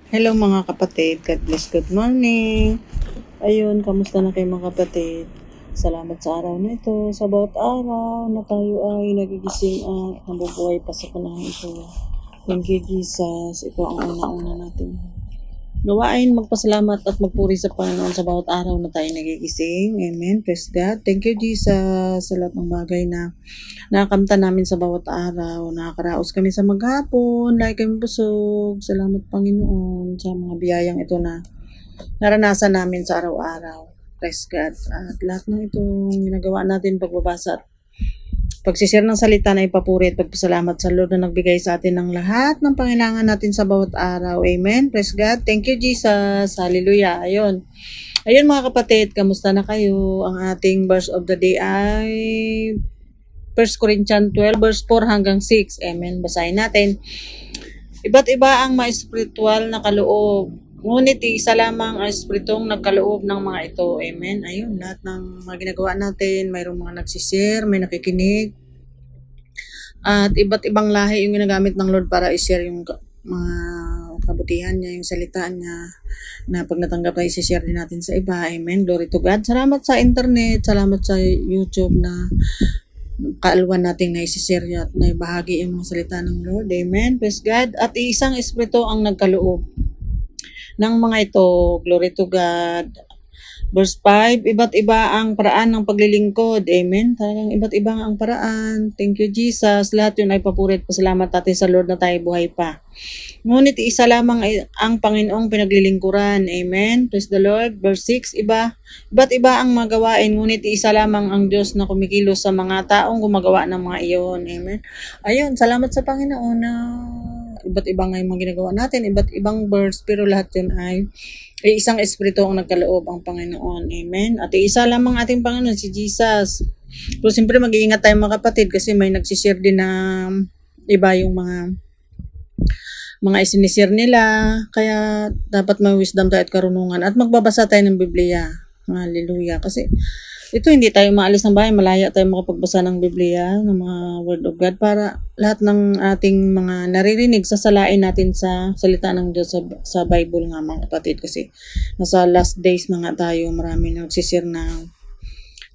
Hello mga kapatid, God bless, good morning. Ayun, kamusta na kayo mga kapatid? Salamat sa araw na ito, sa bawat araw na tayo ay nagigising at nabubuhay pa sa panahon ito. Thank you Jesus, ito ang una-una natin. Gawain magpasalamat at magpuri sa Panginoon sa bawat araw na tayo nagigising. Amen. Praise God. Thank you Jesus sa lahat ng bagay na nakakamta namin sa bawat araw. Nakakaraos kami sa maghapon. Lagi kami busog. Salamat Panginoon sa mga biyayang ito na naranasan namin sa araw-araw. Praise God. At lahat ng itong ginagawa natin, pagbabasa at pagsishare ng salita na ipapuri at pagpasalamat sa Lord na nagbigay sa atin ng lahat ng pangailangan natin sa bawat araw. Amen. Praise God. Thank you Jesus. Hallelujah. Ayun mga kapatid, kamusta na kayo? Ang ating verse of the day ay 1 Corinthians 12 verse 4 hanggang 6. Amen. Basahin natin. Iba't iba ang mga espiritual na kaloob. Ngunit isa lamang ang espiritong nagkaloob ng mga ito. Amen. Ayun, lahat ng mga ginagawa natin, mayroong mga nagsishare, may nakikinig. At iba't ibang lahi yung ginagamit ng Lord para i-share yung mga kabutihan niya, yung salita niya, na pag natanggap na i-share din natin sa iba. Amen. Glory to God. Salamat sa internet, salamat sa YouTube na kaaluan nating na i-share at na ibahagi yung mga salita ng Lord. Amen. Praise God. At isang espiritu ang nagkaloob ng mga ito. Glory to God. Verse 5, iba't iba ang paraan ng paglilingkod. Amen. Talagang iba't iba ang paraan. Thank you, Jesus. Lahat yun ay papuri at pasalamat natin sa Lord na tayo buhay pa. Ngunit isa lamang ang Panginoong pinaglilingkuran. Amen. Praise the Lord. Verse 6, iba't iba ang magawain. Ngunit isa lamang ang Diyos na kumikilos sa mga taong gumagawa ng mga iyon. Amen. Ayun, salamat sa Panginoon na iba't ibang ay mga ginagawa natin, iba't ibang verse, pero lahat yun ay isang espiritu ang nagkaloob ang Panginoon. Amen. At isa lamang ating Panginoon, si Jesus. Pero siyempre mag-iingat tayo mga kapatid kasi may nagsishare din na iba yung mga isinisir nila. Kaya dapat may wisdom tayo at karunungan. At magbabasa tayo ng Biblia. Hallelujah. Kasi ito hindi tayo maalis ng bahay, malaya tayo makapagbasa ng Biblia, ng mga Word of God para lahat ng ating mga naririnig sasalain natin sa salita ng Diyos sa Bible nga mga kapatid kasi nasa last days na nga tayo, marami nang nagsishare na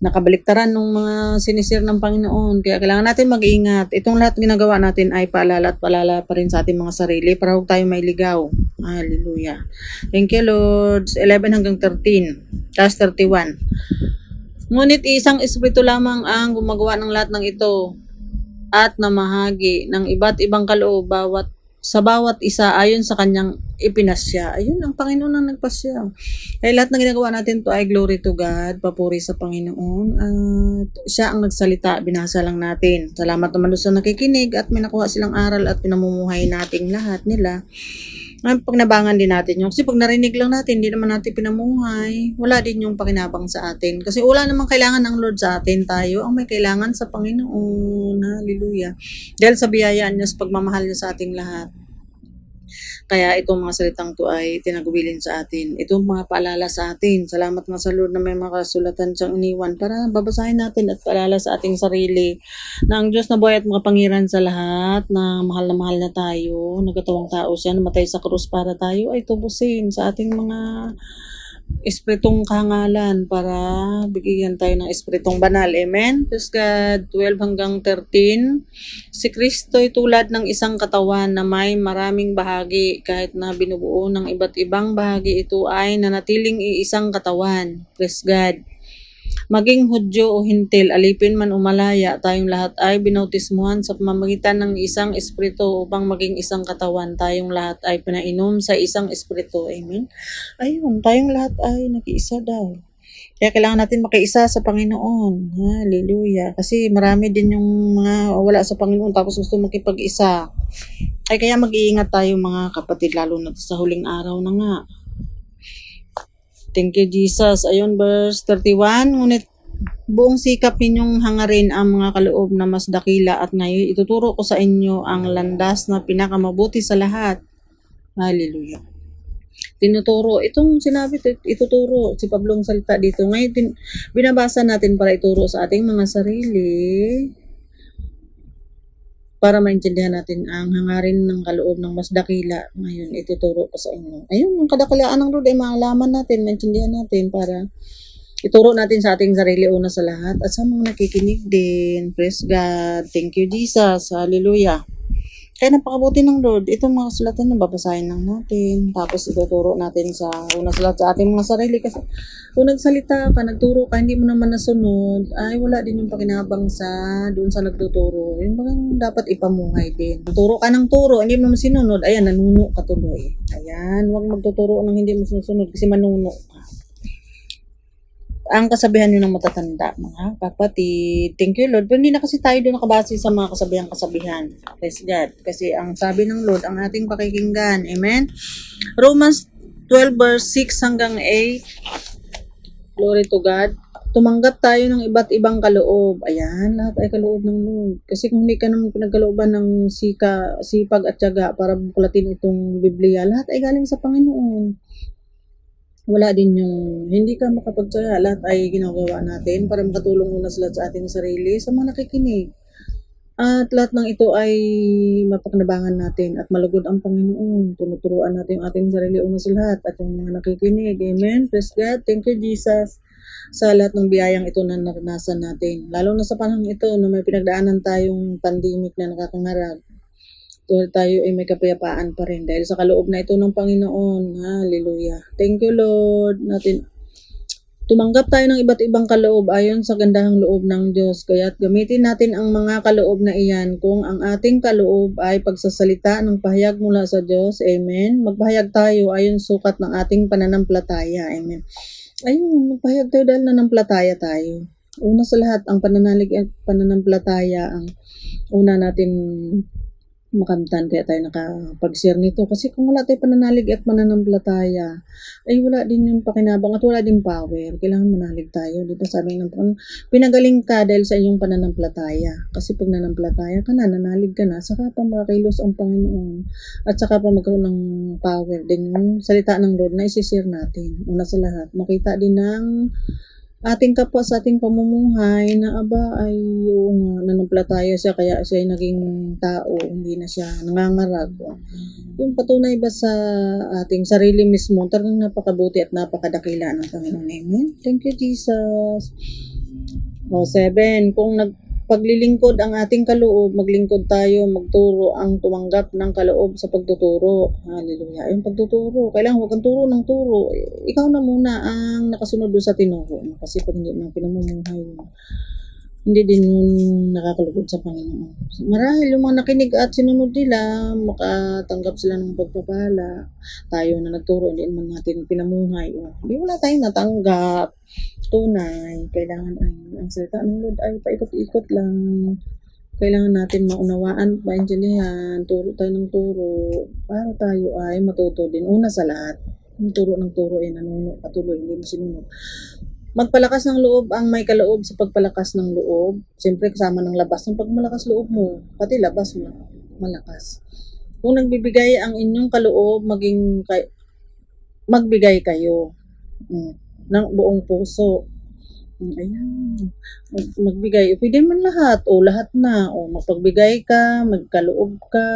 nakabaliktaran ng mga sinisir ng Panginoon. Kaya kailangan natin mag-iingat. Itong lahat ginagawa natin ay paalala at paalala pa rin sa ating mga sarili para huwag tayo mailigaw. Hallelujah. Thank you Lord. 11 hanggang 13. Tapos 31. Ngunit isang espiritu lamang ang gumagawa ng lahat ng ito at namahagi ng iba't ibang kaloob sa bawat isa ayon sa kanyang ipinasya. Ayun, ang Panginoon ang nagpasya. Kaya lahat ng ginagawa natin to ay glory to God, papuri sa Panginoon. At siya ang nagsalita, binasa lang natin. Salamat naman doon sa nakikinig at may nakuha silang aral at pinamumuhay nating lahat nila. Pagnabangan din natin yung, kasi pag narinig lang natin, hindi naman natin pinamuhay, wala din yung pakinabang sa atin. Kasi wala namang kailangan ng Lord sa atin, tayo ang may kailangan sa Panginoon. Hallelujah. Dahil sa biyayaan niya, sa pagmamahal niya sa ating lahat. Kaya itong mga salitang to ay tinagubilin sa atin. Itong mga paalala sa atin. Salamat nga sa Lord na may mga kasulatan siyang iniwan para babasahin natin at paalala sa ating sarili na ang Diyos na buhay at makapangyarihan sa lahat, na mahal na tayo, nagkatawang tao siya, namatay sa krus para tayo ay tubusin sa ating mga espiritong kahangalan para bigyan tayo ng espiritong banal. Amen? Praise God. 12 hanggang 13. Si Kristo ay tulad ng isang katawan na may maraming bahagi. Kahit na binubuo ng iba't ibang bahagi, ito ay nanatiling iisang katawan. Praise God. Maging Hudyo o Hintil, alipin man o malaya, tayong lahat ay binautismuhan sa pamamagitan ng isang espiritu upang maging isang katawan. Tayong lahat ay pinainom sa isang espiritu. Amen? Ayun, tayong lahat ay nag-iisa daw. Kaya kailangan natin makiisa sa Panginoon. Hallelujah. Kasi marami din yung mga wala sa Panginoon tapos gusto makipag-isa. Ay kaya mag-iingat tayo mga kapatid, lalo na sa huling araw na nga. Thank you, Jesus. Ayun, verse 31. Ngunit buong sikap ninyong hangarin ang mga kaloob na mas dakila at ngayon ituturo ko sa inyo ang landas na pinakamabuti sa lahat. Hallelujah. Tinuturo. Itong sinabi, ituturo. Si Pablo ang salita dito. Ngayon, binabasa natin para ituro sa ating mga sarili. para maintindihan natin ang hangarin ng kaloob ng mas dakila. Ngayon, ituturo ko sa inyo. Ayun, ang kadakilaan ng Lord ay maalaman natin, maintindihan natin para ituro natin sa ating sarili una sa lahat at sa mga nakikinig din. Praise God. Thank you, Jesus. Hallelujah. Kaya napakabuti ng Lord. Itong mga kasulatan na babasahin lang natin. Tapos ituturo natin sa una sa lahat sa ating mga sarili. Kasi kung nagsalita ka, nagturo ka, hindi mo naman nasunod, ay wala din yung pakinabang sa doon sa nagtuturo. Yung bagang dapat ipamuhay din. Turo ka ng turo, hindi mo naman sinunod, ayan, nanuno ka tuloy. Ayan, huwag magtuturo ng hindi mo sinusunod kasi manuno ka. Ang kasabihan yun ng matatanda, mga kapatid. Thank you, Lord. Pero hindi na kasi tayo doon nakabase sa mga kasabihan. Praise God. Kasi ang sabi ng Lord, ang ating pakikinggan. Amen? Romans 12 verse 6 hanggang 8. Glory to God. Tumanggap tayo ng iba't ibang kaloob. Ayan, lahat ay kaloob ng Lord. Kasi kung hindi ka naman pinagkalooban ng sipag at tiyaga para buklatin itong Biblia, lahat ay galing sa Panginoon. Wala din yung hindi ka makapagtsaya, lahat ay ginagawa natin para makatulong muna sila sa ating sarili, sa mga nakikinig. At lahat ng ito ay mapakinabangan natin at malugod ang Panginoon. Tunuturuan natin ang ating sarili una sa lahat at yung mga nakikinig. Amen. Praise God. Thank you, Jesus, sa lahat ng biyayang ito na naranasan natin. Lalo na sa panahon ito na may pinagdaanan tayong pandemic na nakakangarag. Tayo ay may kapayapaan pa rin dahil sa kaloob na ito ng Panginoon. Hallelujah. Thank you, Lord. Tumanggap tayo ng iba't ibang kaloob ayon sa gandahang loob ng Diyos. Kaya't gamitin natin ang mga kaloob na iyan kung ang ating kaloob ay pagsasalita ng pahayag mula sa Diyos. Amen. Magpahayag tayo ayon sukat ng ating pananampalataya. Amen. Ayun, magpahayag tayo dahil nanampalataya tayo. Una sa lahat, ang pananalig at pananampalataya ang una natin makamtan, kaya tayo nakapag-share nito. Kasi kung wala tayo pananalig at mananampalataya, ay wala din yung pakinabang at wala din power. Kailangan manalig tayo. Diba sabi ng pinagaling ka dahil sa iyong pananampalataya. Kasi pag nanampalataya ka na, nanalig ka na, saka pa makakilos ang Panginoon. At saka pa magkaroon ng power din yung salita ng Lord na isishare natin. Una sa lahat, makita din ng ating kapwa sa ating pamumuhay na ay yung nanampalataya siya kaya siya ay naging tao, hindi na siya nangangarag. Yung patunay ba sa ating sarili mismo, talagang napakabuti at napakadakila ng Panginoon. Amen. Thank you, Jesus. 7. Kung paglilingkod ang ating kaloob, maglingkod tayo, magturo ang tumanggap ng kaloob sa pagtuturo. Hallelujah. Yung pagtuturo, kailangan huwag kang turo ng turo. Ikaw na muna ang nakasunod doon sa tinuro. Kasi pag hindi mo pinamumuhay, hindi din yun nakakalugod sa Panginoon. Marahil yung mga nakinig at sinunod nila, makatanggap sila ng pagpapala. Tayo na nagturo, hindi naman natin pinamuhay. Hindi wala tayong natanggap. Tunay, kailangan ay ang salita ng Lord ay paikot-ikot lang. Kailangan natin maunawaan, maintindihan, turo tayo ng turo para tayo ay matuto din. Una sa lahat, yung turo ng turo ay nanuno, patuloy, hindi mo sinunod. Magpalakas ng loob ang may kaloob sa pagpalakas ng loob. Siyempre kasama ng labas. Ng pagmalakas loob mo, pati labas mo, malakas. Kung nagbibigay ang inyong kaloob, magbigay kayo ng buong puso. Ayan. Magbigay. Pwede man lahat. Lahat na. Mapagbigay ka, magkaloob ka,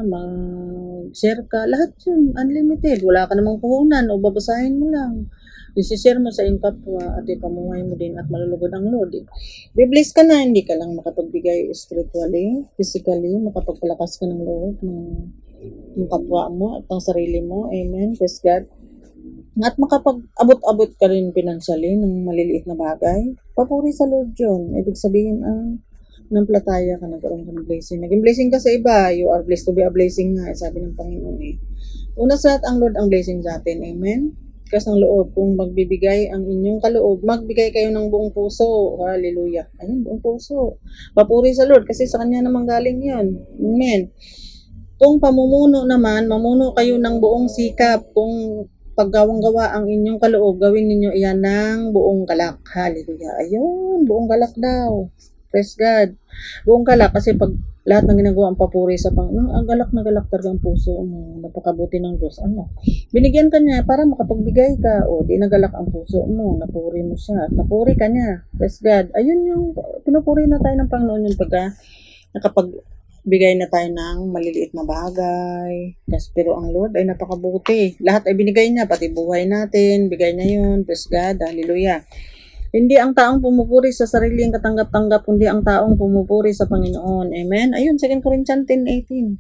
mag-share ka. Lahat yun. Unlimited. Wala ka namang puhunan o babasahin mo lang. I-share mo sa iyong kapwa at ipamuhay mo din at malulugod ang Lord. Bibless ka na, hindi ka lang makapagbigay spiritually, physically, makapagpalakas ka ng Lord, ng kapwa mo at ng sarili mo. Amen. Praise God. At makapag-abot-abot ka rin financially ng maliliit na bagay. Papuri sa Lord yun. Ibig sabihin, nampalataya ka, nagkaroon ka ng blessing. Naging blessing ka sa iba, you are blessed to be a blessing nga, sabi ng Panginoon eh. Una sa lahat, ang Lord ang blessing sa atin. Amen. Kas ng loob, kung magbibigay ang inyong kaloob, magbigay kayo ng buong puso. Hallelujah. Ayun, buong puso. Papuri sa Lord kasi sa Kanya naman galing yun. Amen. Kung pamumuno naman, mamuno kayo ng buong sikap. Kung paggawang-gawa ang inyong kaloob, gawin ninyo iyan ng buong galak. Hallelujah. Ayun, buong galak daw. Praise God. Buong galak kasi pag lahat ng ginagawa ang papuri sa Panginoon, ang galak na galak talaga ang puso mo. Napakabuti ng Diyos. Binigyan ka niya para makapagbigay ka. Di nagalak ang puso mo. Napuri mo siya. Napuri ka niya. Praise God. Ayun yung pinupuri na tayo ng Panginoon yung pagka bigay na tayo ng maliliit na bagay. Pero ang Lord ay napakabuti. Lahat ay binigay niya, pati buhay natin, bigay niya yun. Praise God, hallelujah. Hindi ang taong pumupuri sa sarili ang katanggap-tanggap, kundi ang taong pumupuri sa Panginoon. Amen? Ayun, 2 Corinthians 10:18.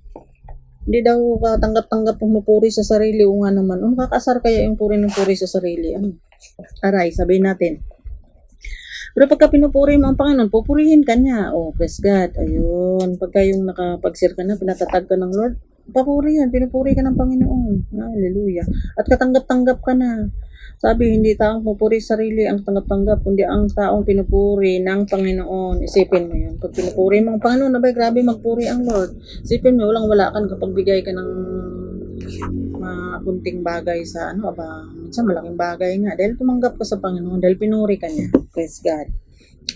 Hindi daw katanggap-tanggap pumupuri sa sarili. O nga naman, kakasar kaya yung puri ng puri sa sarili? Ano? Aray, sabihin natin. Pero pagka pinupuri mo ang Panginoon, pupurihin ka niya. Oh, praise God. Ayun. Pagka yung nakapag-share ka na, pinatatag ka ng Lord, papuri yan. Pinupuri ka ng Panginoon. Hallelujah. At katanggap-tanggap ka na. Sabi, hindi taong pupuri sarili ang tanggap-tanggap, kundi ang taong pinupuri ng Panginoon. Isipin mo yun. Pag pinupuri mo ang Panginoon, abay, grabe magpuri ang Lord. Isipin mo, walang-wala ka kapag bigay ka ng kunting bagay sa minsan malaking bagay nga. Dahil tumanggap ka sa Panginoon, dahil pinuri ka niya. Praise God.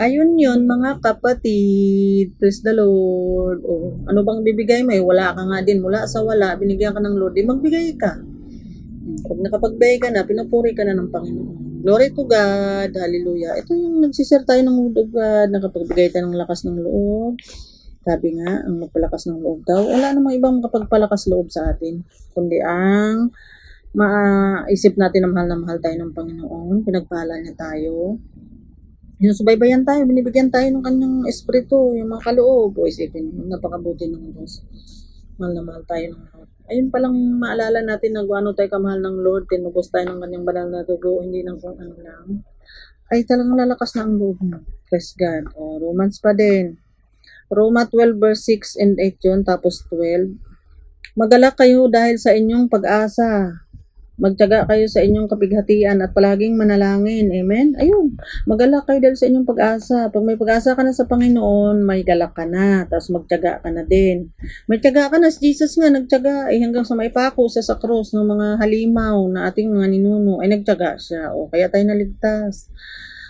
Ayun yun, mga kapatid. Praise the Lord. Oh, ano bang bibigay mo? Wala ka nga din. Mula sa wala, binigyan ka ng Lord. Magbigay ka. Pag nakapagbigay ka na, pinupuri ka na ng Panginoon. Glory to God. Hallelujah. Ito yung nagsishare tayo ng Word of God. Nakapagbigay tayo ng lakas ng loob. Sabi nga, ang magpalakas ng loob daw. Wala namang ibang makapagpalakas loob sa atin. Kundi ang maisip natin na mahal tayo ng Panginoon. Pinagpala niya tayo. Sinusubaybayan tayo. Binibigyan tayo ng kanyang espiritu. Yung mga kaloob. O isipin, napakabuti ng Diyos. Mahal na mahal tayo ng Lord. Ayun palang maalala natin na kung ano tayo kamahal ng Lord. Tinubos tayo ng kanyang banal na dugo. Hindi ng kung ano lang. Ay talagang lalakas na ang loob mo. Praise God. O, Romans pa din. Roma 12 verse 6 and 8 yun, tapos 12. Magalak kayo dahil sa inyong pag-asa. Magtiyaga kayo sa inyong kapighatian at palaging manalangin. Amen? Ayun. Magalak kayo dahil sa inyong pag-asa. Pag may pag-asa ka na sa Panginoon, may galak ka na. Tapos magtiyaga ka na din. May tiyaga ka na. Si Jesus nga nagtiyaga. Hanggang sa may pako sa krus ng mga halimaw na ating mga ninuno ay nagtiyaga siya. O kaya tayo naligtas.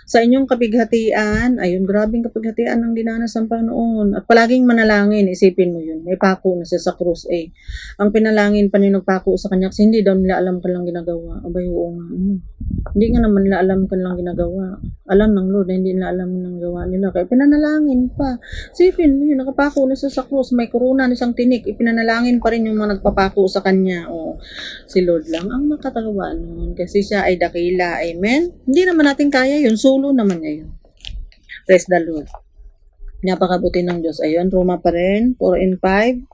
Sa inyong kapighatian, ayun, grabing kapighatian ang dinanas ng Panginoon. At palaging manalangin, isipin mo yun. May pako na siya sa krus. Ang pinalangin pa nila nagpako sa kanya kasi hindi daw nila alam kanilang ginagawa. Abay, oo nga. Hindi nga naman nila alam kanilang ginagawa. Alam ng Lord na hindi nila alam ng gawa nila. Kaya pinanalangin pa. Isipin mo yun, nakapako na siya sa krus. May korona na siyang tinik. Ipinanalangin pa rin yung mga nagpapako sa kanya. O, si Lord lang ang nakatagawa nun. Kasi siya ay dakila. Amen? Hindi naman natin kaya yun. Solo naman niya yun. Praise the Lord. Napakabuti ng Diyos. Ayun, Roma pa rin. 4 and 5.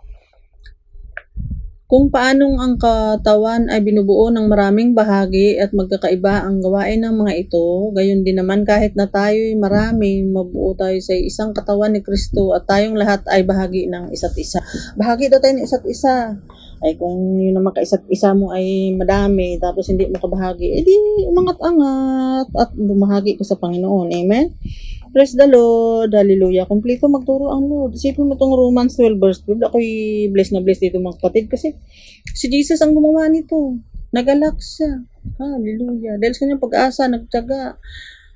Kung paanong ang katawan ay binubuo ng maraming bahagi at magkakaiba ang gawain ng mga ito, gayon din naman kahit na tayo'y marami, mabuo tayo sa isang katawan ni Kristo at tayong lahat ay bahagi ng isa't isa. Bahagi daw tayo ng isa't isa. Ay kung yun naman ka-isa't isa mo ay madami tapos hindi mo kabahagi, edi umangat-angat at bumahagi ka sa Panginoon. Amen? Praise the Lord. Hallelujah. Kompleto magturo ang Lord. Isipin mo itong Romans 12 verse 12. Ako'y blessed na blessed dito mga kapatid kasi si Jesus ang gumawa nito. Nagalak siya. Hallelujah. Dahil sa kanyang pag-asa, nagtiyaga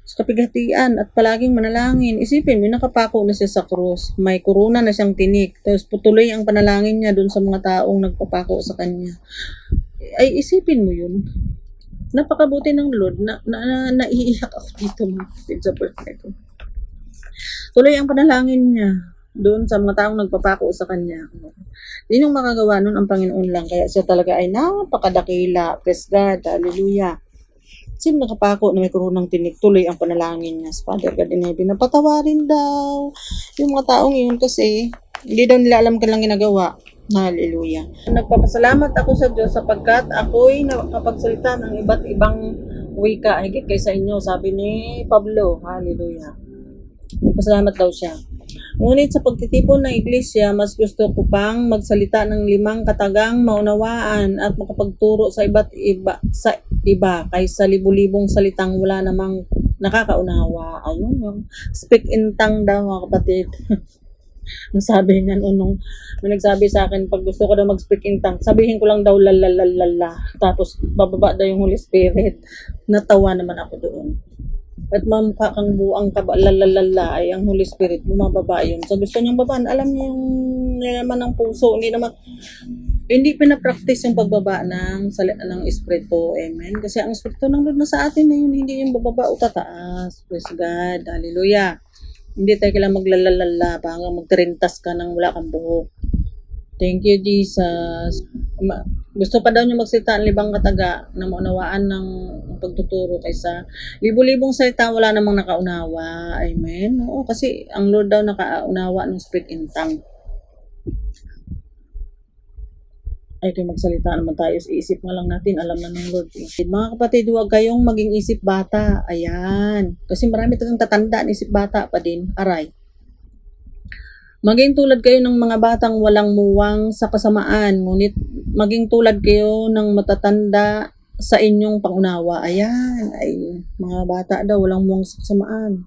sa kapighatian at palaging manalangin. Isipin mo, nakapako na siya sa krus. May korona na siyang tinik. Tapos putuloy ang panalangin niya dun sa mga taong nagpapako sa kanya. Ay, isipin mo yun. Napakabuti ng Lord na naiiyak ako dito mga kapatid sa birthday ko. Tuloy ang panalangin niya doon sa mga taong nagpapako sa kanya. Hindi nung makagawa nun ang Panginoon lang. Kaya siya talaga ay napakadakila. Praise God. Hallelujah. Sino nakapako na may koronang tinik, tuloy ang panalangin niya sa Father God in heaven. Napatawarin daw yung mga taong yun kasi hindi daw nila alam kanilang ginagawa. Hallelujah. Nagpapasalamat ako sa Diyos sapagkat ako'y nakapagsalita ng iba't ibang wika higit kaysa inyo, sabi ni Pablo. Hallelujah. Pasalamat daw siya. Ngunit sa pagtitipon ng iglesia, mas gusto ko pang magsalita ng 5 katagang maunawaan at makapagturo sa iba kaysa libu-libong salitang wala namang nakakaunawa. Ayun yung speak in tongue daw mga kapatid. Nasabi niya nung may nagsabi sa akin, pag gusto ko daw mag-speak in tongue, sabihin ko lang daw lalalala. Tapos bababa daw yung Holy Spirit. Natawa naman ako doon. At mamukha kang buang lalalala ay ang Holy Spirit, bumababa yun. So gusto niyang babaan, alam niyo yung naman ng puso, hindi pinapractice yung pagbaba ng Espiritu. Amen. Kasi ang Espiritu ng Lord na sa atin na yun, hindi yung bababa o tataas. Praise God. Hallelujah. Hindi tayo kailangan maglalalala pa hanggang magtirintas ka nang wala kang buhok. Thank you, Jesus. Gusto pa daw niya magsalita ang libang kataga na maunawaan ng pagtuturo kaysa libo-libong salita wala namang nakaunawa. Amen. Oo, kasi ang Lord daw nakaunawa ng speak in tongue. Ay, kung magsalita naman tayo, iisip nga lang natin, alam na ng Lord. Mga kapatid, huwag kayong maging isip bata. Ayan. Kasi marami talagang tatanda, isip bata pa din. Aray. Maging tulad kayo ng mga batang walang muwang sa kasamaan, ngunit maging tulad kayo ng matatanda sa inyong pangunawa. Ayan, ay mga bata daw walang muwang sa kasamaan.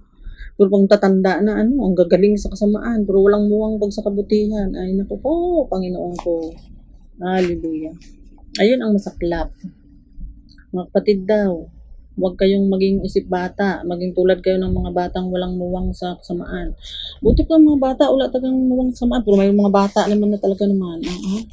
Pero pang tatanda na ang gagaling sa kasamaan, pero walang muwang pag sa kabutihan. Ay naku po, Panginoon ko. Hallelujah. Ayun ang masaklap. Mga kapatid daw, huwag kayong maging isip bata, maging tulad kayo ng mga batang walang muwang sa kasamaan. Buti pa mga bata, wala talagang muwang sa kasamaan, pero may mga bata naman na talaga naman.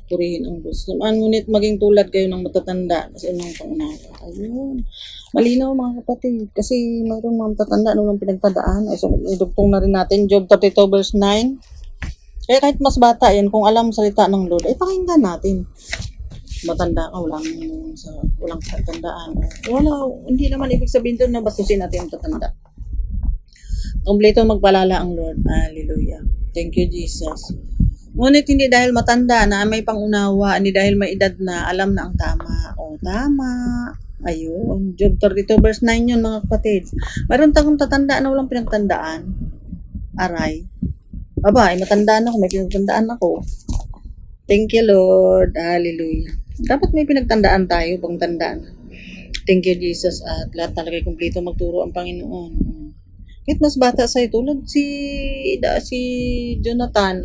Purihin ang Diyos. Ngunit maging tulad kayo ng matatanda sa inyong pangunawa. Ayun. Malinaw mga kapatid, kasi mayroong mga matatanda na walang pinagtadaan. Ay, so, idugtong na rin natin, Job 32 verse 9. Kaya kahit mas bata yan, kung alam salita ng Lord, ay pakinggan natin. Matanda ka, walang tatandaan. Hindi naman ibig sabihin doon na bastusin natin yung tatanda. Kompleto magpalala ang Lord. Hallelujah. Thank you, Jesus. Ngunit hindi dahil matanda na may pangunawa, hindi dahil may edad na alam na ang tama. Tama. Ayun. Job 32 verse 9 yun, mga kapatid. Mayroon tayong tatanda na walang pinagtandaan. Aray. Aba, ay matanda na ako. May pinagtandaan ako. Thank you, Lord. Hallelujah. Dapat may pinagtandaan tayo pang tandaan. Thank you, Jesus. At lahat talaga kumpleto magturo ang Panginoon. Kahit mas bata sa'yo, tulad si Jonathan,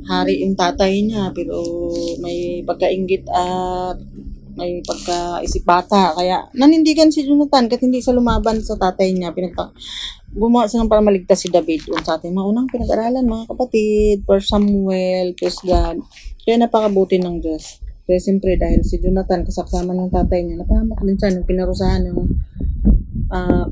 hari yung tatay niya, pero may pagkainggit at may pagkaisip bata. Kaya nanindigan si Jonathan kahit hindi sa lumaban sa tatay niya. Gumawa siya para maligtas si David. Sa ating maunang pinag-aralan, mga kapatid, 1 Samuel, praise God. Kaya napakabuti ng Diyos. Kaya siyempre dahil si Jonathan kasaksama ng tatay niya, napahamak din siya nung pinarusahan ng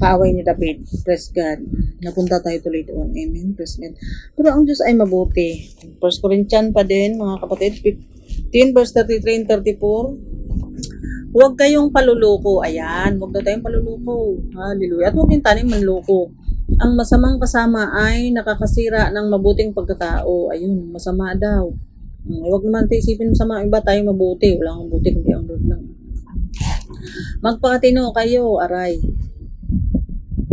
kaaway ni David. Praise God. Napunta tayo tuloy doon. Amen. Praise God. Pero ang Diyos ay mabuti. 1 Corinthians pa din, mga kapatid, 15 verse 33 and 34. Huwag kayong paluluko. Ayan. Huwag na tayong paluluko. Hallelujah. At huwag din tayong manloko. Ang masamang kasama ay nakakasira ng mabuting pagkatao. Ayun, masama daw. Huwag naman tayo isipin sa mga iba tayo mabuti. Wala kang mabuti kundi ang Lord lang. Magpakatino kayo, aray.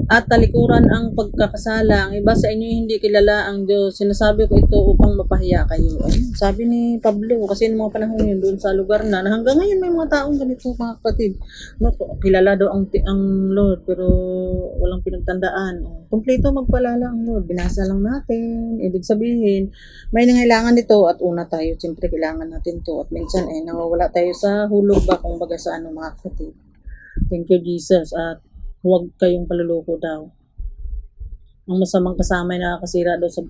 At talikuran ang pagkakasala. Ang iba sa inyo hindi kilala ang Diyos. Sinasabi ko ito upang mapahiya kayo. Ayun, sabi ni Pablo, kasi noong mga panahon yun doon sa lugar na hanggang ngayon may mga taong ganito, mga kapatid. Kilala daw ang Lord, pero walang pinagtandaan. Kompleto magpalala ang Lord. Binasa lang natin. Ibig sabihin, may nangailangan nito at una tayo. Siyempre, kailangan natin to. At minsan, nawawala tayo sa hulog ba kung baga sa mga kapatid. Thank you, Jesus. At huwag kayong paluloko daw. Ang masamang kasama ay nakakasira daw sa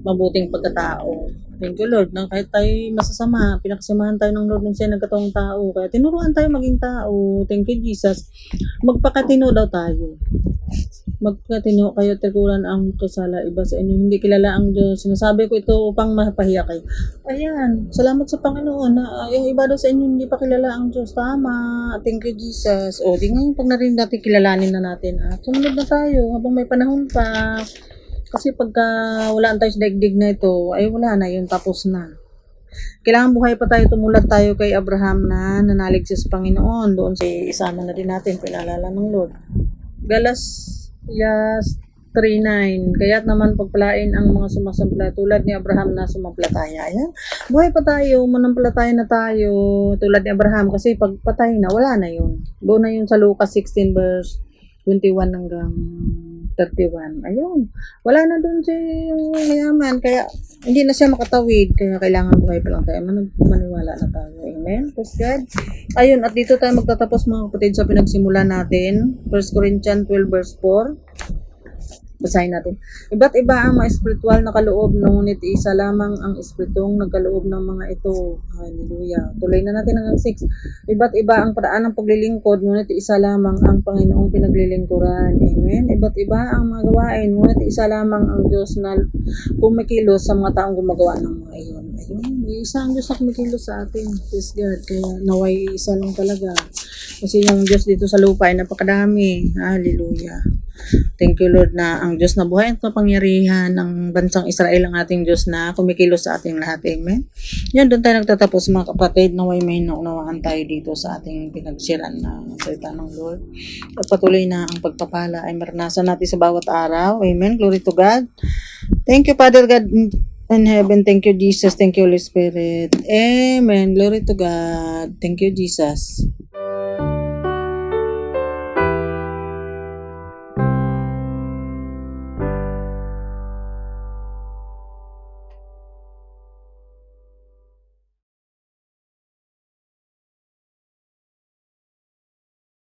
mabuting pagkatao. Thank you, Lord. Nang kahit tayo masasama, pinakasamahan tayo ng Lord nung siya nagkataong tao. Kaya tinuruan tayo maging tao. Thank you, Jesus. Magpakatino daw tayo. Magpakatino kayo, tikuran ang kasala iba sa inyo. Hindi kilala ang Diyos. Sinasabi ko ito upang mapahiya kayo. Ayan. Salamat sa Panginoon na yung iba daw sa inyo hindi pa kilala ang Diyos. Tama. Thank you, Jesus. Di ngayon pag narinig natin, kilalanin na natin. Sumunod na tayo habang may panahon pa. Kasi pagka wala tayo sa daigdig na ito, ay wala na yun. Tapos na. Kailangan buhay pa tayo, tumulad tayo kay Abraham na nanalig siya sa Panginoon. Doon isama na rin natin, pinalala ng Lord. Galatians 3:9. Kaya't naman pagpalain ang mga sumasampla tulad ni Abraham na sumampalataya. Ayan. Buhay pa tayo, manampalataya na tayo tulad ni Abraham kasi pag patay na, wala na yun. Doon na yun sa Lucas 16 verse 21 hanggang 31. Ayun. Wala na doon si yung mayaman. Kaya hindi na siya makatawid. Kaya kailangan buhay pa lang tayo. Maniwala na tayo. Amen. Praise God. Ayun. At dito tayo magtatapos, mga kapatid, sa pinagsimula natin. 1 Corinthians 12 verse 4. Basahin natin. Iba't iba ang mga espiritual na kaloob, ngunit isa lamang ang espiritong nagkaloob ng mga ito. Hallelujah. Tuloy na natin hanggang 6. Iba't iba ang paraan ng paglilingkod, ngunit isa lamang ang Panginoong pinaglilingkuran. Amen. Iba't iba ang mga gawain, ngunit isa lamang ang Diyos na kumikilos sa mga taong gumagawa ng mga iyon. Ayun, isa ang Diyos na kumikilos sa atin. Praise God. Kaya naway isa lang talaga. Kasi yung Diyos dito sa lupa ay napakadami. Hallelujah. Thank you Lord na ang Diyos na buhay at kapangyarihan ng bansang Israel ang ating Diyos na kumikilos sa ating lahat. Amen. Yan, doon tayo nagtatapos mga kapatid. Naway may naunawaan tayo dito sa ating pinagsiran na salita ng Lord. At patuloy na ang pagpapala ay maranasan natin sa bawat araw. Amen. Glory to God. Thank you Father God in heaven. Thank you Jesus. Thank you Holy Spirit. Amen. Glory to God. Thank you Jesus.